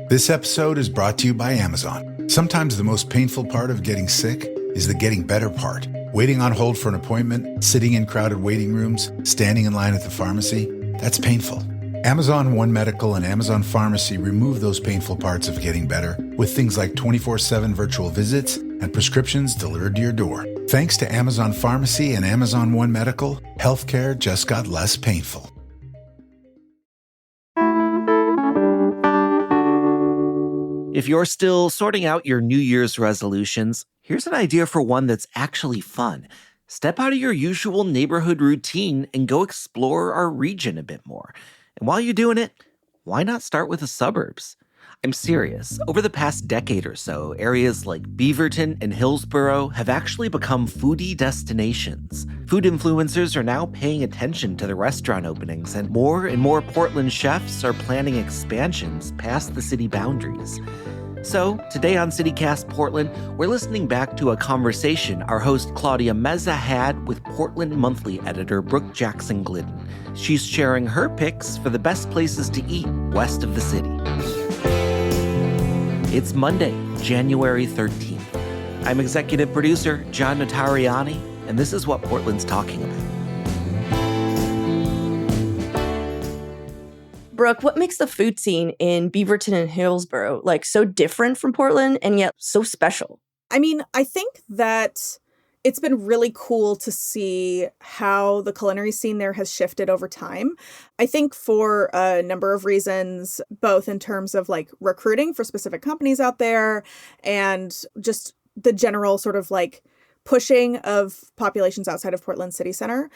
This episode is brought to you by Amazon. Sometimes the most painful part of getting sick is the getting better part. Waiting on hold for an appointment, sitting in crowded waiting rooms, standing in line at the pharmacy, that's painful. Amazon One Medical and Amazon Pharmacy remove those painful parts of getting better with things like 24/7 virtual visits and prescriptions delivered to your door. Thanks to Amazon Pharmacy and Amazon One Medical, healthcare just got less painful. If you're still sorting out your New Year's resolutions, here's an idea for one that's actually fun. Step out of your usual neighborhood routine and go explore our region a bit more. And while you're doing it, why not start with the suburbs? I'm serious. Over the past decade or so, areas like Beaverton and Hillsboro have actually become foodie destinations. Food influencers are now paying attention to the restaurant openings, and more Portland chefs are planning expansions past the city boundaries. So, today on CityCast Portland, we're listening back to a conversation our host Claudia Meza had with Portland Monthly editor Brooke Jackson-Glidden. She's sharing her picks for the best places to eat west of the city. It's Monday, January 13th. I'm executive producer John Notarianni, and this is what Portland's talking about. Brooke, what makes the food scene in Beaverton and Hillsboro so different from Portland and yet so special? I mean, I think that it's been really cool to see how the culinary scene there has shifted over time. I think for a number of reasons, both in terms of recruiting for specific companies out there and just the general sort of pushing of populations outside of Portland city center.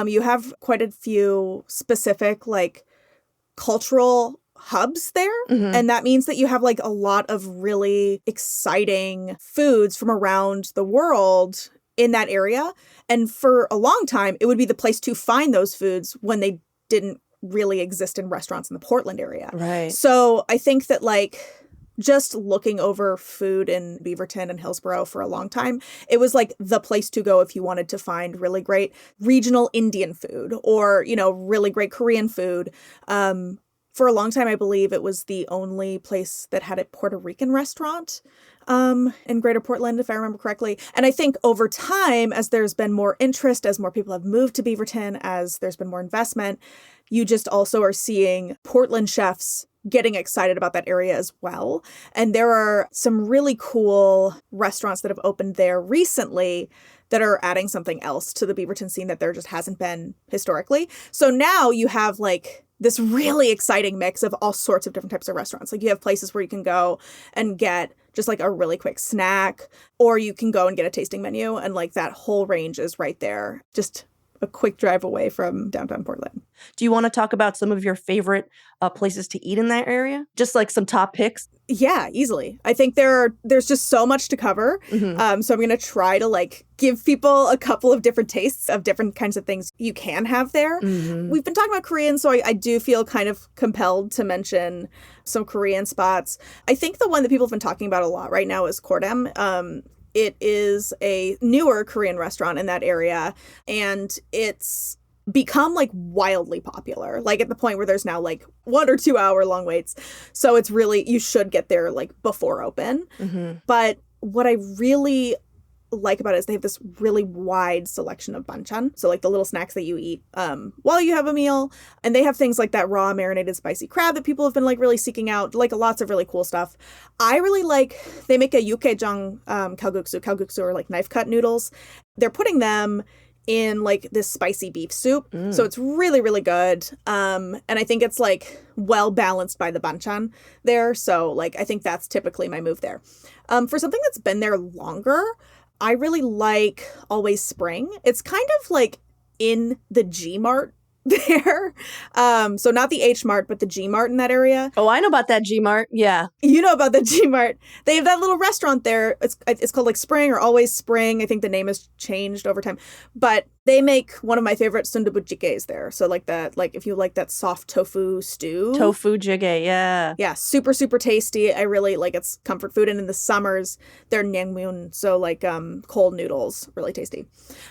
You have quite a few specific cultural hubs there. Mm-hmm. And that means that you have a lot of really exciting foods from around the world in that area. And for a long time, it would be the place to find those foods when they didn't really exist in restaurants in the Portland area. Right. So I think that just looking over food in Beaverton and Hillsboro for a long time, it was the place to go if you wanted to find really great regional Indian food or, really great Korean food. For a long time, I believe it was the only place that had a Puerto Rican restaurant in Greater Portland, if I remember correctly. And I think over time, as there's been more interest, as more people have moved to Beaverton, as there's been more investment, you just also are seeing Portland chefs getting excited about that area as well. And there are some really cool restaurants that have opened there recently that are adding something else to the Beaverton scene that there just hasn't been historically. So now you have this really exciting mix of all sorts of different types of restaurants. You have places where you can go and get just a really quick snack, or you can go and get a tasting menu, and that whole range is right there. Just a quick drive away from downtown Portland. Do you want to talk about some of your favorite places to eat in that area? Just some top picks? Yeah, easily. I think there's just so much to cover. Mm-hmm. So I'm going to try to give people a couple of different tastes of different kinds of things you can have there. Mm-hmm. We've been talking about Korean, so I do feel kind of compelled to mention some Korean spots. I think the one that people have been talking about a lot right now is Kordem. It is a newer Korean restaurant in that area, and it's become wildly popular, at the point where there's now 1 or 2 hour long waits. So it's really, you should get there before open. Mm-hmm. But what I really like about it is they have this really wide selection of banchan. So the little snacks that you eat while you have a meal. And they have things like that raw marinated spicy crab that people have been really seeking out, lots of really cool stuff. I really they make a yukgaejang kalguksu. Kalguksu are knife cut noodles. They're putting them in this spicy beef soup. So it's really, really good. And I think it's well balanced by the banchan there. So I think that's typically my move there. For something that's been there longer, I really like Always Spring. It's kind of in the G Mart there. So not the H Mart, but the G Mart in that area. Oh, I know about that G Mart. Yeah. You know about the G Mart. They have that little restaurant there. It's called Spring or Always Spring. I think the name has changed over time. But They make one of my favorite sundubu jjigaes there. So like that, like if you like that soft tofu stew. Tofu jjigae, yeah. Yeah, super, super tasty. I really like its comfort food. And in the summers, they're naengmyeon, so like cold noodles, really tasty.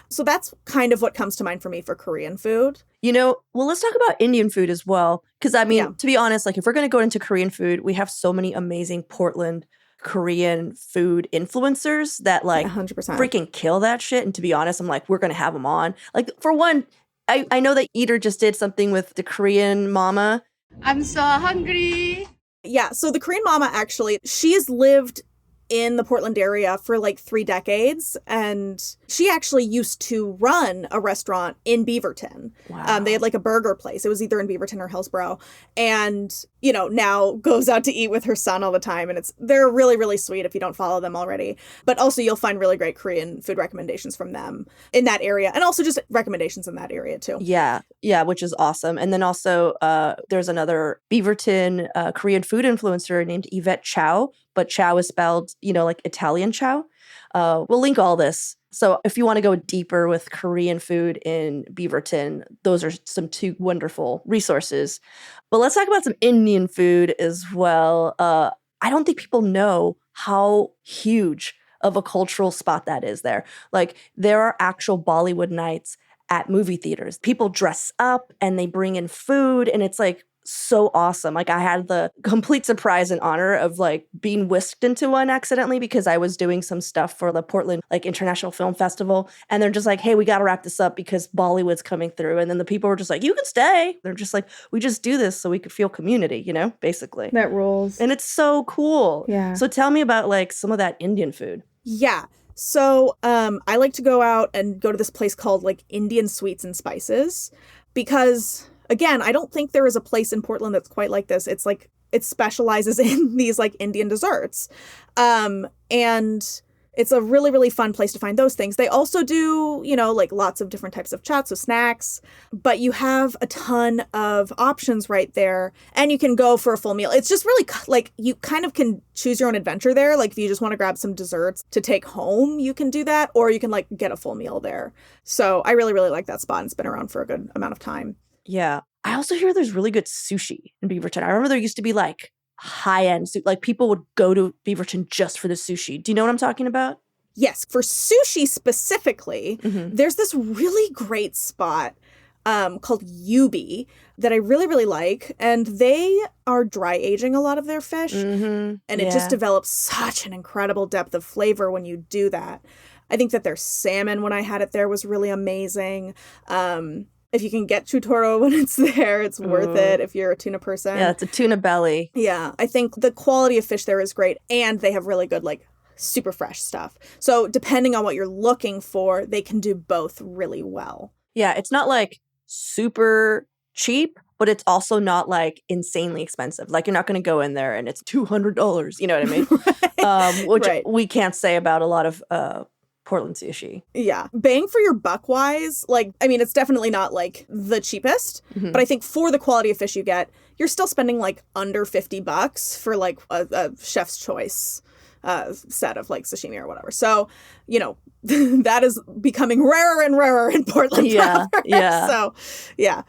So that's kind of what comes to mind for me for Korean food. Well, let's talk about Indian food as well. Because I mean, to be honest, like if we're going to go into Korean food, we have so many amazing Portland Korean food influencers that like 100%. freaking kill that shit. And to be honest, I'm like, we're going to have them on. Like for one, I know that Eater just did something with the Korean mama. I'm so hungry. Yeah, so the Korean mama, actually, she's lived in the Portland area for like 3 decades, and she actually used to run a restaurant in Beaverton. Wow. They had like a burger place. It was either in Beaverton or Hillsboro, and now goes out to eat with her son all the time, and they're really, really sweet if you don't follow them already. But also you'll find really great Korean food recommendations from them in that area, and also just recommendations in that area too. Yeah, which is awesome. And then also there's another Beaverton Korean food influencer named Yvette Chow, but Chow is spelled, like Italian Chow. We'll link all this. So if you want to go deeper with Korean food in Beaverton, those are some 2 wonderful resources. But let's talk about some Indian food as well. I don't think people know how huge of a cultural spot that is there. Like there are actual Bollywood nights at movie theaters. People dress up and they bring in food, and it's like so awesome. Like I had the complete surprise and honor of like being whisked into one accidentally because I was doing some stuff for the Portland like International Film Festival, and they're just like, hey, we got to wrap this up because Bollywood's coming through. And then the people were just like, you can stay. They're just like, we just do this so we could feel community, basically. That rules. And it's so cool. Yeah. So tell me about like some of that Indian food. Yeah. So I like to go out and go to this place called like Indian Sweets and Spices because, again, I don't think there is a place in Portland that's quite like this. It's like it specializes in these like Indian desserts. And it's a really, really fun place to find those things. They also do, like lots of different types of chats, so snacks, but you have a ton of options right there, and you can go for a full meal. It's just really like you kind of can choose your own adventure there. Like if you just want to grab some desserts to take home, you can do that, or you can like get a full meal there. So I really, really like that spot, and it's been around for a good amount of time. Yeah. I also hear there's really good sushi in Beaverton. I remember there used to be like high-end, like people would go to Beaverton just for the sushi. Do you know what I'm talking about? Yes. For sushi specifically, there's this really great spot called Yubi that I really, really like. And they are dry aging a lot of their fish. And it just develops such an incredible depth of flavor when you do that. I think that their salmon, when I had it there, was really amazing. If you can get chutoro when it's there, it's worth it if you're a tuna person. Yeah, it's a tuna belly. Yeah, I think the quality of fish there is great, and they have really good, like, super fresh stuff. So depending on what you're looking for, they can do both really well. Yeah, it's not, like, super cheap, but it's also not, like, insanely expensive. Like, you're not going to go in there and it's $200, you know what I mean? Which we can't say about a lot of Portland sushi. Yeah. Bang for your buck wise, like, I mean, it's definitely not like the cheapest, but I think for the quality of fish you get, you're still spending like under $50 for like a chef's choice set of like sashimi or whatever. So, that is becoming rarer and rarer in Portland. Yeah. So, yeah,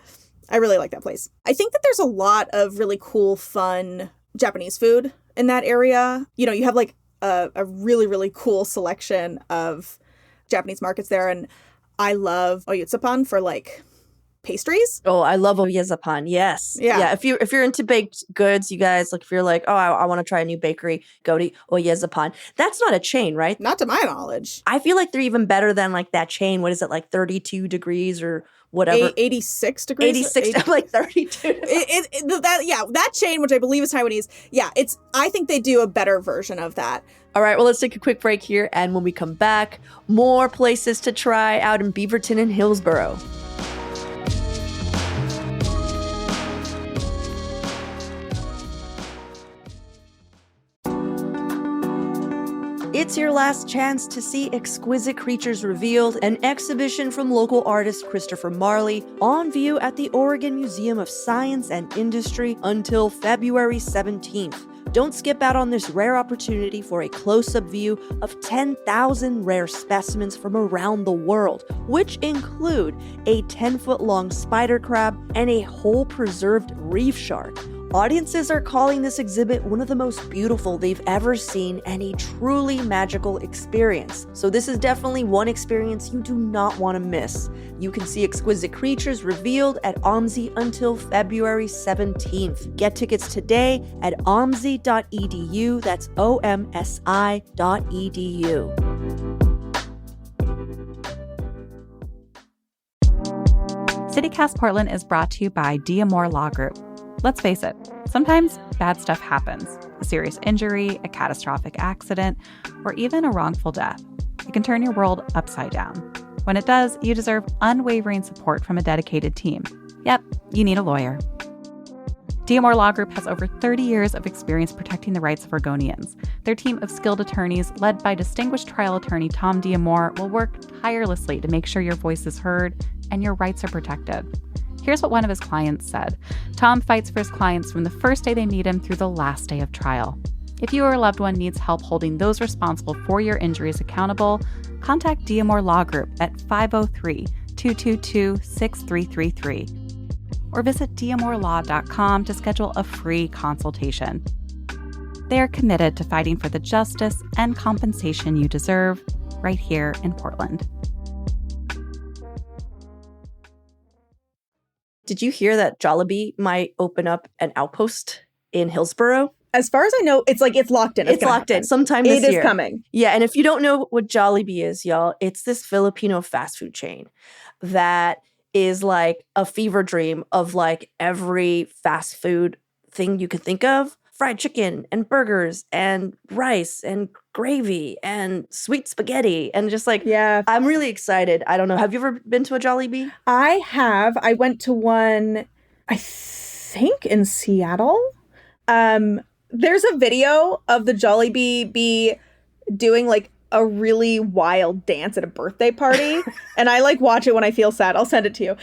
I really like that place. I think that there's a lot of really cool, fun Japanese food in that area. You have like a really, really cool selection of Japanese markets there. And I love oyutsupan for like pastries. Oh, I love oyezappan. Yes. Yeah. If you're into baked goods, you guys, like if you're like, oh, I want to try a new bakery, go to oyezappan. That's not a chain, right? Not to my knowledge. I feel like they're even better than like that chain. What is it, like 32 degrees or whatever? 86 degrees. 86. I'm like 32. That chain, which I believe is Taiwanese. Yeah, I think they do a better version of that. All right, well, let's take a quick break here. And when we come back, more places to try out in Beaverton and Hillsboro. It's your last chance to see Exquisite Creatures Revealed, an exhibition from local artist Christopher Marley, on view at the Oregon Museum of Science and Industry until February 17th. Don't skip out on this rare opportunity for a close-up view of 10,000 rare specimens from around the world, which include a 10-foot-long spider crab and a whole preserved reef shark. Audiences are calling this exhibit one of the most beautiful they've ever seen and a truly magical experience. So this is definitely one experience you do not want to miss. You can see exquisite creatures revealed at OMSI until February 17th. Get tickets today at omsi.edu. That's omsi.edu. CityCast Portland is brought to you by D'Amour Law Group. Let's face it, sometimes bad stuff happens. A serious injury, a catastrophic accident, or even a wrongful death. It can turn your world upside down. When it does, you deserve unwavering support from a dedicated team. Yep, you need a lawyer. D'Amour Law Group has over 30 years of experience protecting the rights of Oregonians. Their team of skilled attorneys, led by distinguished trial attorney Tom D'Amour, will work tirelessly to make sure your voice is heard and your rights are protected. Here's what one of his clients said. Tom fights for his clients from the first day they meet him through the last day of trial. If you or a loved one needs help holding those responsible for your injuries accountable, contact D'Amour Law Group at 503-222-6333 or visit d'amourlaw.com to schedule a free consultation. They are committed to fighting for the justice and compensation you deserve right here in Portland. Did you hear that Jollibee might open up an outpost in Hillsboro? As far as I know, it's locked in. It's locked in sometime this year. It is coming. Yeah, and if you don't know what Jollibee is, y'all, it's this Filipino fast food chain that is like a fever dream of like every fast food thing you could think of. Fried chicken and burgers and rice and gravy and sweet spaghetti and just like, yeah, I'm really excited. I don't know. Have you ever been to a Jollibee? I have. I went to one, I think in Seattle. There's a video of the Jollibee bee doing like a really wild dance at a birthday party. And I like watch it when I feel sad. I'll send it to you.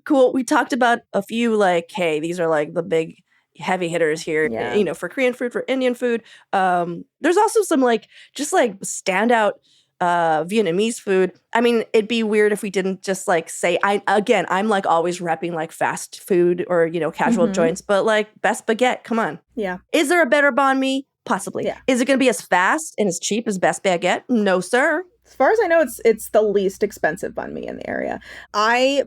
Cool. We talked about a few like, hey, these are like the big heavy hitters here, you know, for Korean food, for Indian food. There's also some like, just like standout Vietnamese food. I mean, it'd be weird if we didn't just like say, I'm like always repping like fast food or, you know, casual joints, but like best baguette, come on. Yeah. Is there a better banh mi? Possibly. Yeah. Is it going to be as fast and as cheap as best baguette? No, sir. As far as I know, it's the least expensive banh mi in the area.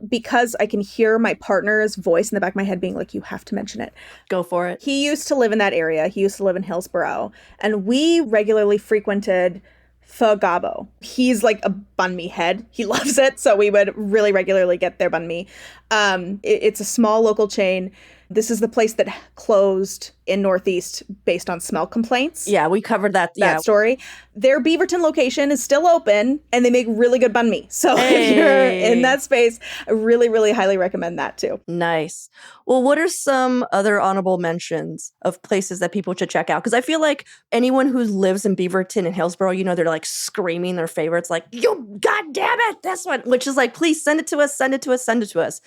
Because I can hear my partner's voice in the back of my head being like, you have to mention it. Go for it. He used to live in that area. He used to live in Hillsboro. And we regularly frequented Pho Gabo. He's like a banh mi head. He loves it. So we would really regularly get their banh mi. It's a small local chain. This is the place that closed in Northeast based on smell complaints. Yeah, we covered that. That story. Their Beaverton location is still open, and they make really good banh mi. So if you're in that space, I really, really highly recommend that too. Nice. Well, what are some other honorable mentions of places that people should check out? Because I feel like anyone who lives in Beaverton and Hillsboro, you know, they're like screaming their favorites, like, "You, God damn it, this one!" Which is like, please send it to us, send it to us, send it to us.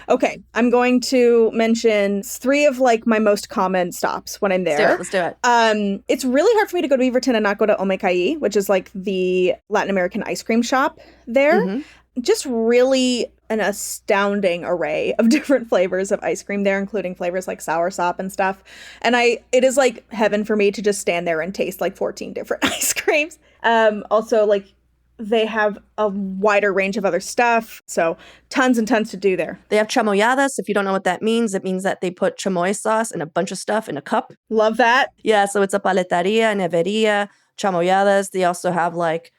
Okay, I'm going to mention 3 of like my most common stops when I'm there. Let's do it. It's really hard for me to go to Beaverton and not go to Omekai, which is like the Latin American ice cream shop there. Just really an astounding array of different flavors of ice cream there, including flavors like soursop and stuff. And it is like heaven for me to just stand there and taste like 14 different ice creams. Also, like, they have a wider range of other stuff. So tons and tons to do there. They have chamoyadas. If you don't know what that means, it means that they put chamoy sauce and a bunch of stuff in a cup. Love that. Yeah, so it's a paleteria, neveria, chamoyadas. They also have like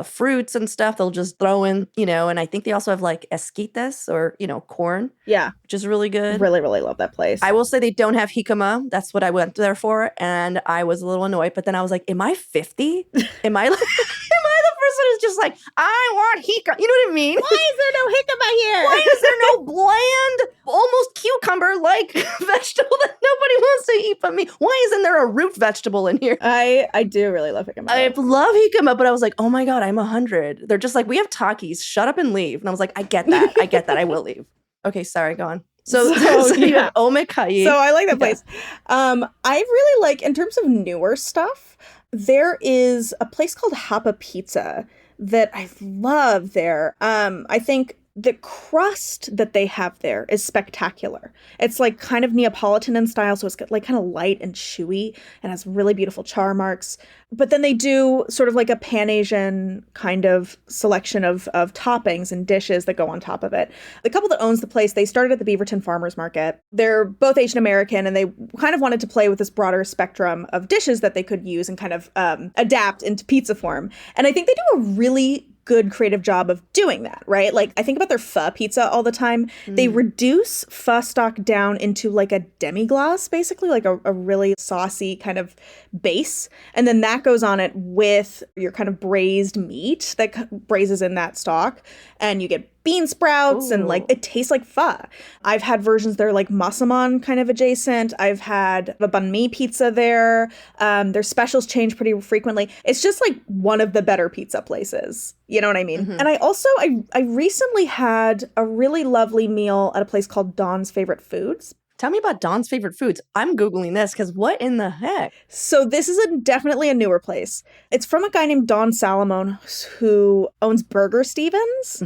fruits and stuff they'll just throw in, you know, and I think they also have like esquites or, you know, corn. Yeah. Which is really good. Really, really love that place. I will say they don't have jicama. That's what I went there for. And I was a little annoyed, but then I was like, am I 50? Am I the person who's just like, I want jicama? You know what I mean? Why is there no jicama here? Why is there no bland, almost cucumber-like vegetable that nobody wants to eat but me? Why isn't there a root vegetable in here? I do really love jicama. I love jicama, but I was like, oh my God, I'm 100. They're just like, we have Takis. Shut up and leave. And I was like, I get that. I will leave. Okay, sorry, go on. So you have Omekai. So I like that place. I really like, in terms of newer stuff, there is a place called Hapa Pizza that I love there. I think the crust that they have there is spectacular. It's like kind of Neapolitan in style, so it's like kind of light and chewy and has really beautiful char marks. But then they do sort of like a Pan-Asian kind of selection of toppings and dishes that go on top of it. The couple that owns the place, they started at the Beaverton Farmers Market. They're both Asian American, and they kind of wanted to play with this broader spectrum of dishes that they could use and kind of adapt into pizza form. And I think they do a really good creative job of doing that, right? Like, I think about their pho pizza all the time. They reduce pho stock down into like a demi-glace, basically, like a really saucy kind of base. And then that goes on it with your kind of braised meat that braises in that stock. And you get bean sprouts and like it tastes like pho. I've had versions that are like massaman kind of adjacent. I've had a banh mi pizza there. Their specials change pretty frequently. It's just like one of the better pizza places. You know what I mean? And I also, I recently had a really lovely meal at a place called Dawn's Favorite Foods. Tell me about Dawn's Favorite Foods. I'm Googling this because what in the heck? So this is definitely a newer place. It's from a guy named Don Salomon who owns Burger Stevens.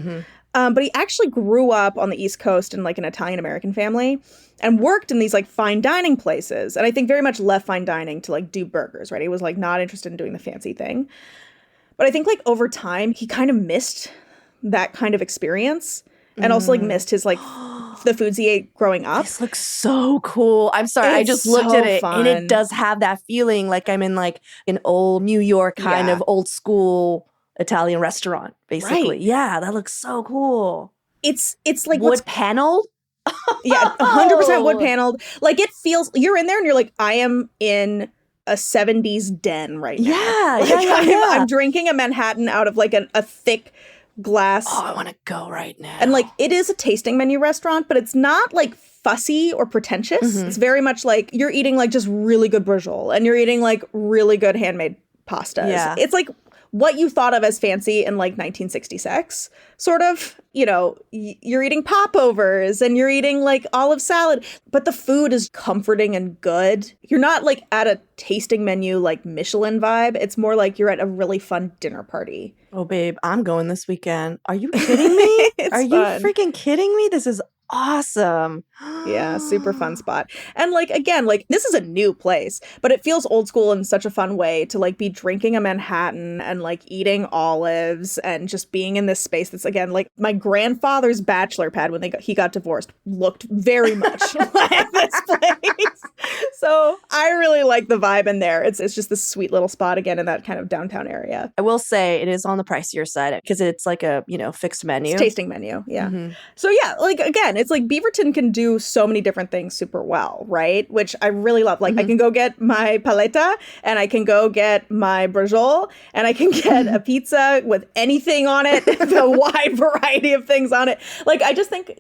But he actually grew up on the East Coast in like an Italian-American family and worked in these like fine dining places. And I think very much left fine dining to like do burgers, right? He was like not interested in doing the fancy thing. But I think like over time, he kind of missed that kind of experience and also like missed his like the foods he ate growing up. This looks so cool. I'm sorry. I just looked at it fun. and it does have that feeling like I'm in like an old New York kind of old school Italian restaurant, basically. Right. Yeah, that looks so cool. It's like wood paneled. Yeah, 100% wood paneled. Like it feels, you're in there and you're like, I am in a 70s den right now. Yeah, like yeah. I'm drinking a Manhattan out of like a thick glass. Oh, I want to go right now. And like it is a tasting menu restaurant, but it's not like fussy or pretentious. It's very much like you're eating like just really good brajol and you're eating like really good handmade pastas. Yeah. It's like what you thought of as fancy in like 1966, sort of, you know, you're eating popovers and you're eating like olive salad, but the food is comforting and good. You're not like at a tasting menu like Michelin vibe. It's more like you're at a really fun dinner party. Oh, babe, I'm going this weekend. Are you kidding me? Are you freaking kidding me? This is awesome. Yeah, super fun spot. And like, again, like this is a new place, but it feels old school in such a fun way to like be drinking a Manhattan and like eating olives and just being in this space that's, again, like my grandfather's bachelor pad when he got divorced looked very much like this place. So I really like the vibe in there. It's just this sweet little spot again in that kind of downtown area. I will say it is on the pricier side because it's like a, fixed menu. It's tasting menu. Yeah. So yeah, like again, it's like Beaverton can do so many different things super well, right? Which I really love. Like I can go get my paleta and I can go get my brajol and I can get a pizza with anything on it, the wide variety of things on it. Like I just think,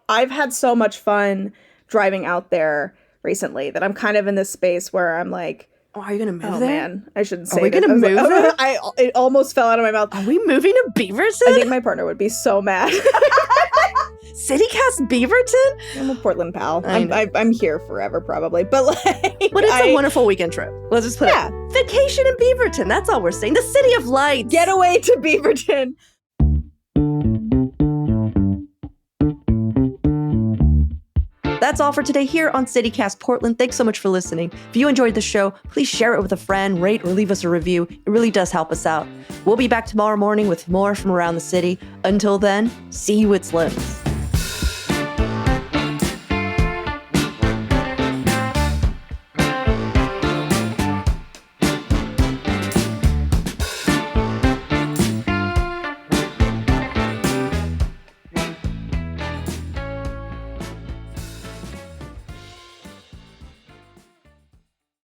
I've had so much fun driving out there recently that I'm kind of in this space where I'm like, oh, are you going to move oh there? Man, I shouldn't say Are we going to move there? It almost fell out of my mouth. Are we moving to Beaverton? I think my partner would be so mad. CityCast Beaverton? I'm a Portland pal. I'm here forever probably, but like. But it's a wonderful weekend trip. Let's just put it. Vacation in Beaverton. That's all we're saying. The city of lights. Get away to Beaverton. That's all for today here on CityCast Portland. Thanks so much for listening. If you enjoyed the show, please share it with a friend, rate or leave us a review. It really does help us out. We'll be back tomorrow morning with more from around the city. Until then, see you at Slim's.